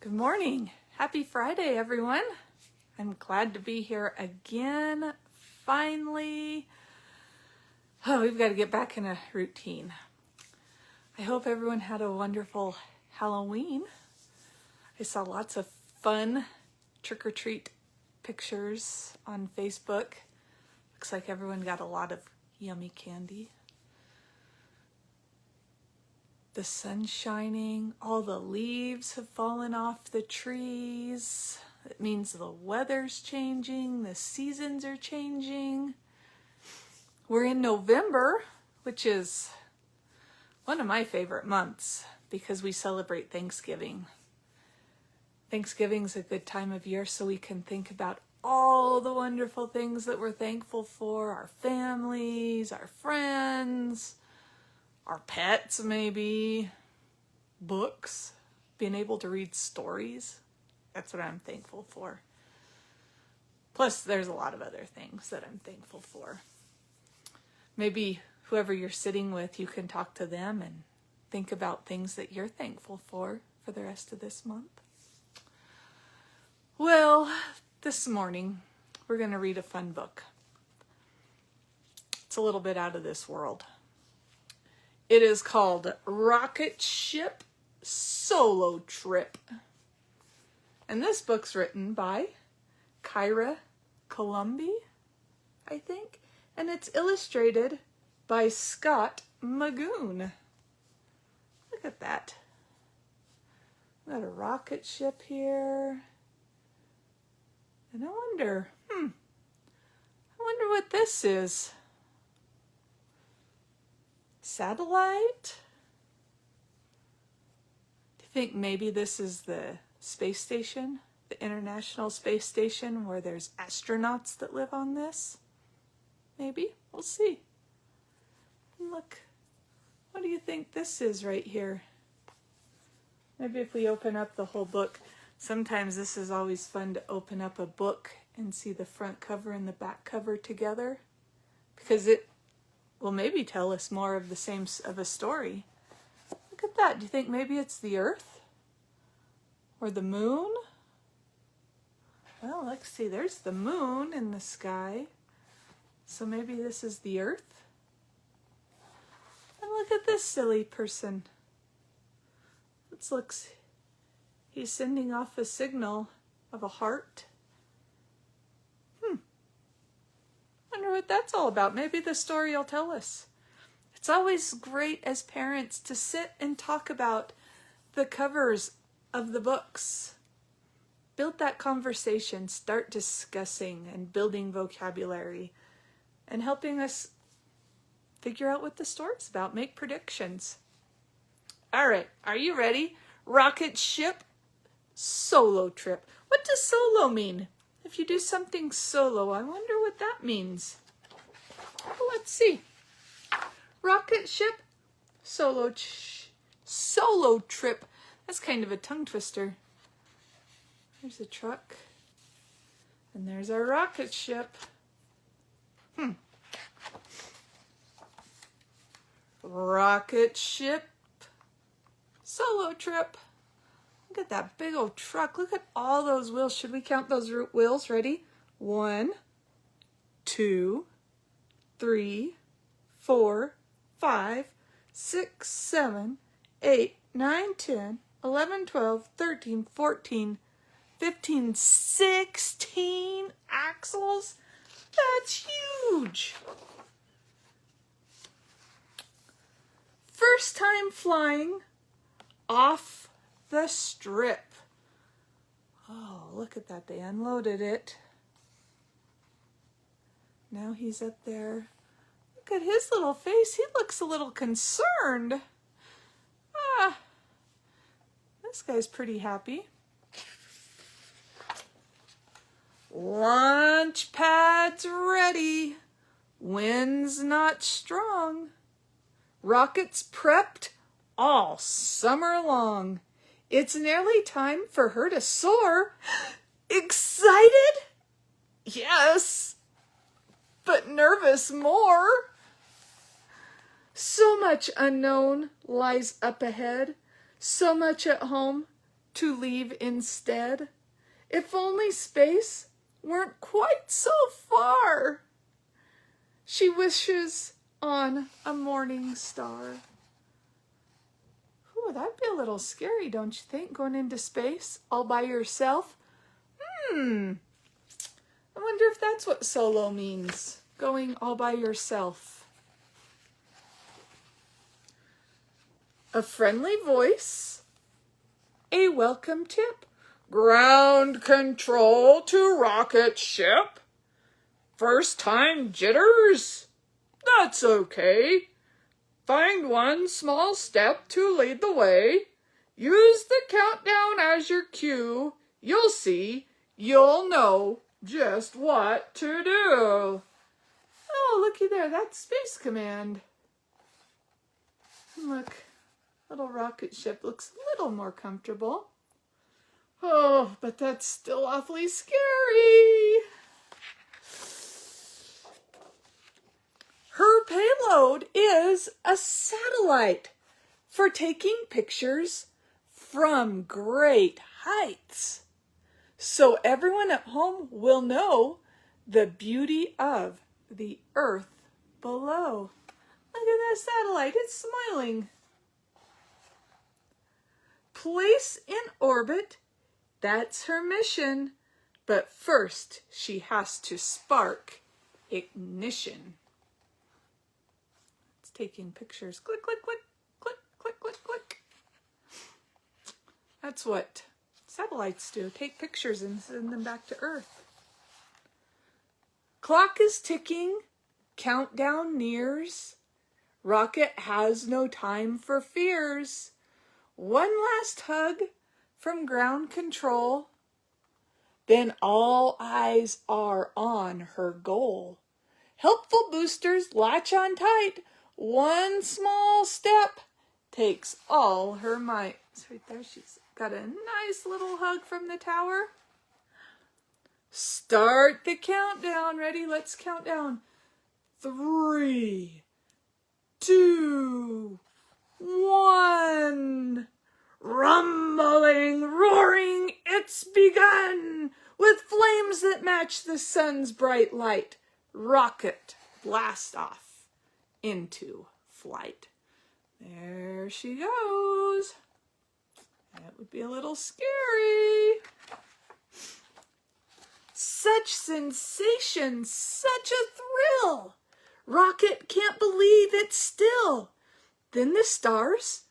Good morning. Happy Friday, everyone. I'm glad to be here again, finally. Oh, we've got to get back in a routine. I hope everyone had a wonderful Halloween. I saw lots of fun trick-or-treat pictures on Facebook. Looks like everyone got a lot of yummy candy. The sun's shining, all the leaves have fallen off the trees. It means the weather's changing, the seasons are changing. We're in November, which is one of my favorite months because we celebrate Thanksgiving. Thanksgiving's a good time of year so we can think about all the wonderful things that we're thankful for, our families, our friends, our pets maybe, books, being able to read stories. That's what I'm thankful for. Plus, there's a lot of other things that I'm thankful for. Maybe whoever you're sitting with, you can talk to them and think about things that you're thankful for the rest of this month. Well, this morning, we're going to read a fun book. It's a little bit out of this world. It is called Rocket Ship Solo Trip. And this book's written by Chiara, Colombi, I think. And it's illustrated by Scott Magoon. Look at that. We've got a rocket ship here. And I wonder what this is. Satellite? Do you think maybe this is the space station, the International Space Station, where there's astronauts that live on this? Maybe. We'll see. And look, what do you think this is right here? Maybe if we open up the whole book. Sometimes this is always fun to open up a book and see the front cover and the back cover together, because it will maybe tell us more of the same of a story. Look at that. Do you think maybe it's the Earth? Or the moon? Well, let's see. There's the moon in the sky. So maybe this is the Earth? And look at this silly person. He's sending off a signal of a heart. Wonder what that's all about. Maybe the story will tell us. It's always great as parents to sit and talk about the covers of the books. Build that conversation, start discussing and building vocabulary and helping us figure out what the story's about, make predictions. All right, are you ready? Rocket Ship Solo Trip. What does solo mean? If you do something solo, I wonder what that means. Well, let's see. Rocket ship, solo trip. That's kind of a tongue twister. There's a truck. And there's our rocket ship. Rocket ship, solo trip. Look at that big old truck. Look at all those wheels. Should we count those wheels? Ready? 1, 2, 3, 4, 5, 6, 7, 8, 9, 10, 11, 12, 13, 14, 15, 16 axles. That's huge. First time flying off the strip. Oh, look at that. They unloaded it. Now he's up there. Look at his little face. He looks a little concerned. This guy's pretty happy. Launch pads ready. Wind's not strong. Rockets prepped all summer long. It's nearly time for her to soar. Excited? Yes, but nervous more. So much unknown lies up ahead. So much at home to leave instead. If only space weren't quite so far. She wishes on a morning star. Ooh, that'd be a little scary, don't you think, going into space all by yourself? I wonder if that's what solo means, going all by yourself. A friendly voice, a welcome tip. Ground control to rocket ship. First time jitters? That's okay. Find one small step to lead the way. Use the countdown as your cue. You'll see, you'll know just what to do. Oh, looky there, that's Space Command. Look, little rocket ship looks a little more comfortable. Oh, but that's still awfully scary. Her payload is a satellite for taking pictures from great heights, so everyone at home will know the beauty of the Earth below. Look at that satellite, it's smiling. Place in orbit, that's her mission, but first she has to spark ignition. It's taking pictures. Click, click, click, click, click, click, click. That's what satellites do, take pictures and send them back to Earth. Clock is ticking, countdown nears. Rocket has no time for fears. One last hug from ground control. Then all eyes are on her goal. Helpful boosters latch on tight. One small step takes all her might. Right there, she's got a nice little hug from the tower. Start the countdown. Ready? Let's count down. 3, 2, 1. Rumbling, roaring, it's begun. With flames that match the sun's bright light, rocket blast off into flight. There she goes. That would be a little scary. Such sensation, such a thrill. Rocket can't believe it still. Then the stars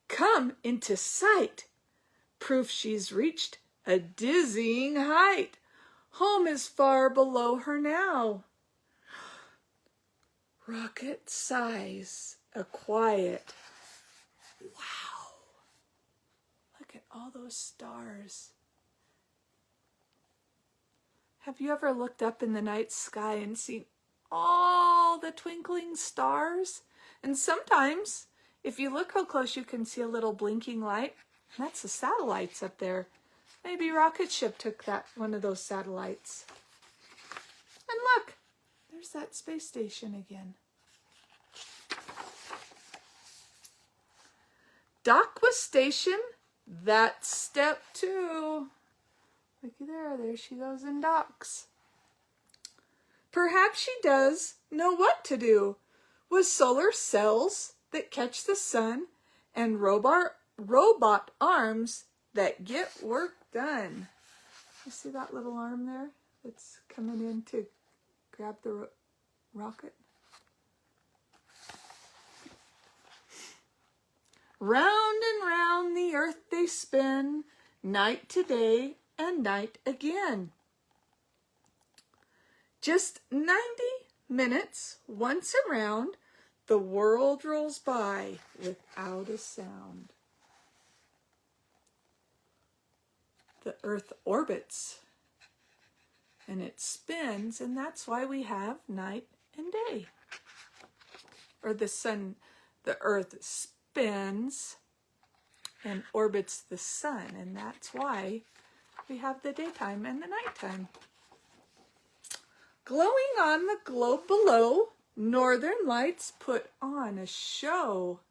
come into sight. Proof she's reached a dizzying height. Home is far below her now. Rocket sighs a quiet wow. Look at all those stars. Have you ever looked up in the night sky and seen all the twinkling stars? And sometimes, if you look real close, you can see a little blinking light. That's the satellites up there. Maybe rocket ship took one of those satellites. And look, there's that space station again. Dock with station, that's step 2. Looky there she goes and docks. Perhaps she does know what to do with solar cells that catch the sun and robot arms that get work done. You see that little arm there that's coming in to grab the rocket? Round and round the earth they spin, night to day and night again. Just 90 minutes once around, the world rolls by without a sound. The earth orbits and it spins, and that's why we have night and day. Or the earth spins and orbits the sun, and that's why we have the daytime and the nighttime. Glowing on the globe below, northern lights put on a show.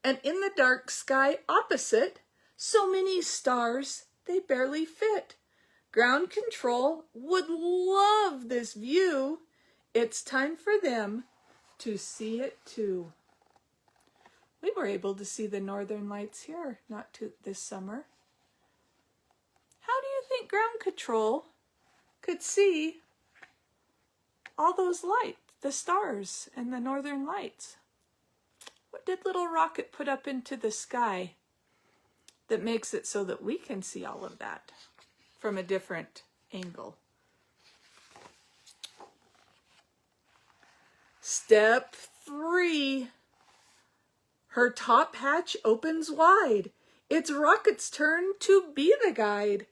And in the dark sky opposite, So many stars, they barely fit. Ground control would love this view. It's time for them to see it too. We were able to see the northern lights here, this summer. How do you think ground control could see all those lights, the stars and the northern lights? What did little Rocket put up into the sky that makes it so that we can see all of that from a different angle? Step 3. Her top hatch opens wide. It's Rocket's turn to be the guide.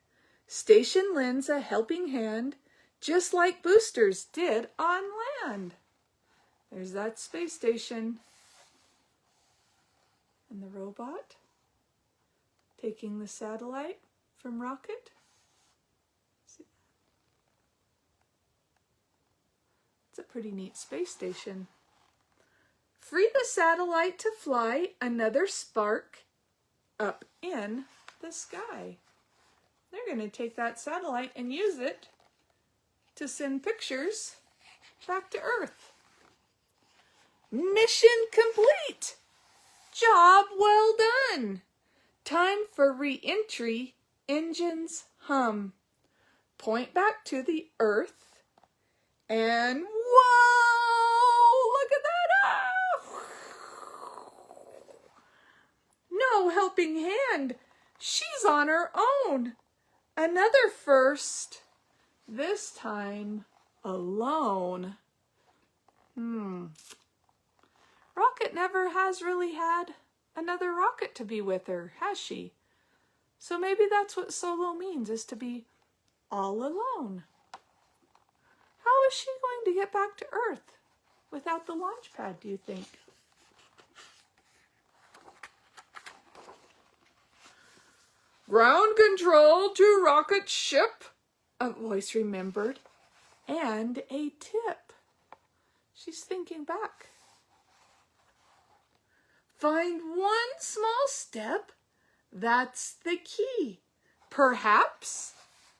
Station lends a helping hand, just like boosters did on land. There's that space station. And the robot taking the satellite from Rocket. See? It's a pretty neat space station. Free the satellite to fly another spark up in the sky. They're going to take that satellite and use it to send pictures back to Earth. Mission complete! Job well done! Time for re-entry, engines hum. Point back to the Earth and whoa! Look at that! No helping hand. She's on her own. Another first. This time alone. Rocket never has really had another rocket to be with her, has she? So maybe that's what solo means, is to be all alone. How is she going to get back to Earth without the launch pad, do you think? Ground control to rocket ship, a voice remembered, and a tip. She's thinking back. Find one small step, that's the key. Perhaps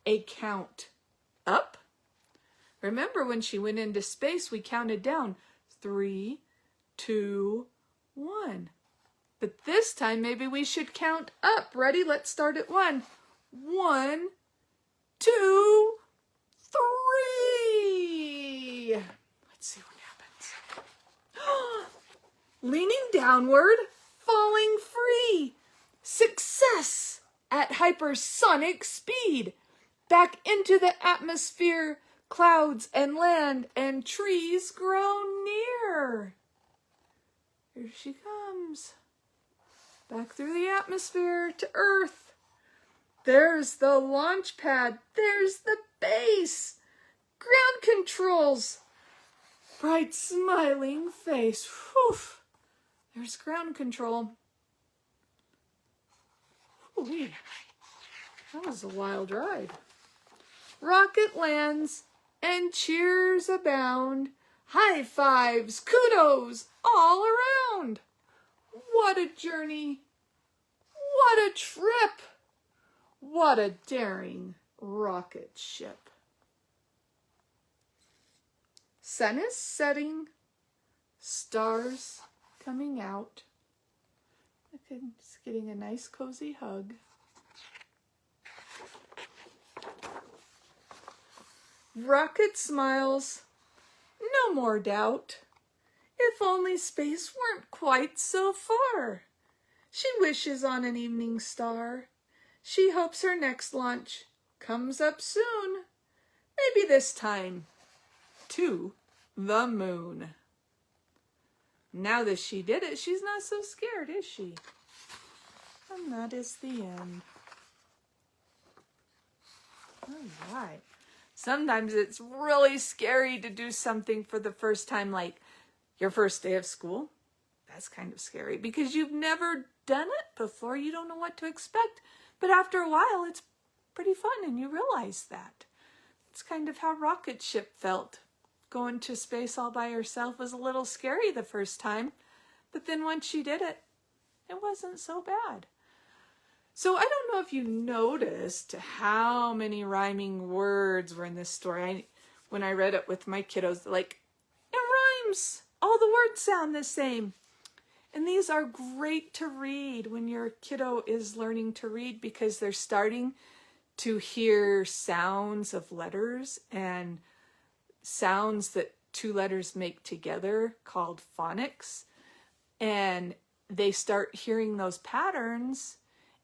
a count up. Remember when she went into space, we counted down 3, 2, 1. But this time, maybe we should count up. Ready? Let's start at 1. 1, 2, 3. Let's see what happens. Leaning downward, falling free. Success at hypersonic speed. Back into the atmosphere, clouds and land and trees grow near. Here she comes. Back through the atmosphere to Earth. There's the launch pad. There's the base. Ground controls. Bright smiling face. Whew. There's ground control. Ooh-wee. That was a wild ride. Rocket lands and cheers abound. High fives, kudos all around. What a journey. What a trip. What a daring rocket ship. Sun is setting. Stars coming out. It's getting a nice cozy hug. Rocket smiles. No more doubt. If only space weren't quite so far. She wishes on an evening star. She hopes her next launch comes up soon. Maybe this time to the moon. Now that she did it, she's not so scared, is she? And that is the end. All right. Sometimes it's really scary to do something for the first time, like your first day of school. That's kind of scary because you've never done it before. You don't know what to expect. But after a while, it's pretty fun and you realize that. It's kind of how Rocket Ship felt. Going to space all by herself was a little scary the first time. But then once she did it, it wasn't so bad. So I don't know if you noticed how many rhyming words were in this story. When I read it with my kiddos, like, it rhymes. All the words sound the same. And these are great to read when your kiddo is learning to read, because they're starting to hear sounds of letters and sounds that two letters make together called phonics. And they start hearing those patterns,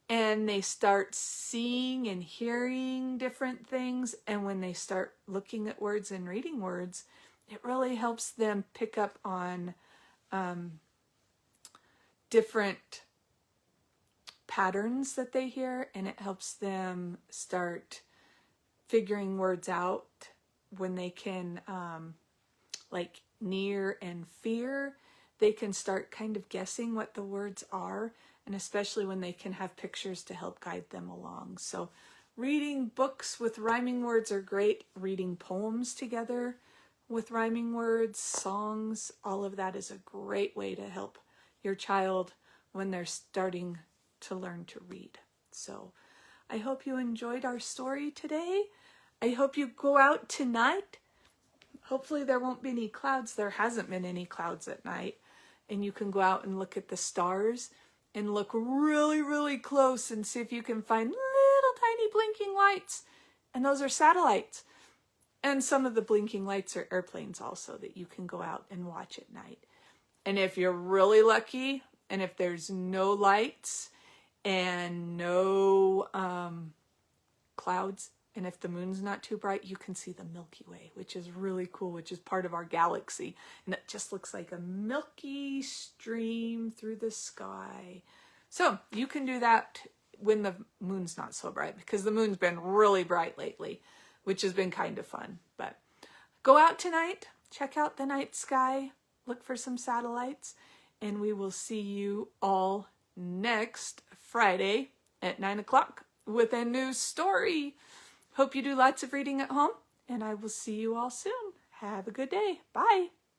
and they start seeing and hearing different things. And when they start looking at words and reading words, it really helps them pick up on different patterns that they hear, and it helps them start figuring words out when they can, like near and fear. They can start kind of guessing what the words are, and especially when they can have pictures to help guide them along. So reading books with rhyming words are great. Reading poems together with rhyming words, songs, all of that is a great way to help your child when they're starting to learn to read. So I hope you enjoyed our story today. I hope you go out tonight. Hopefully there won't be any clouds. There hasn't been any clouds at night. And you can go out and look at the stars and look really, really close and see if you can find little tiny blinking lights. And those are satellites. And some of the blinking lights are airplanes also that you can go out and watch at night. And if you're really lucky, and if there's no lights and no clouds, and if the moon's not too bright, you can see the Milky Way, which is really cool, which is part of our galaxy. And it just looks like a milky stream through the sky. So you can do that when the moon's not so bright, because the moon's been really bright lately, which has been kind of fun. But go out tonight, check out the night sky, look for some satellites, and we will see you all next Friday at 9 o'clock with a new story. Hope you do lots of reading at home, and I will see you all soon. Have a good day. Bye.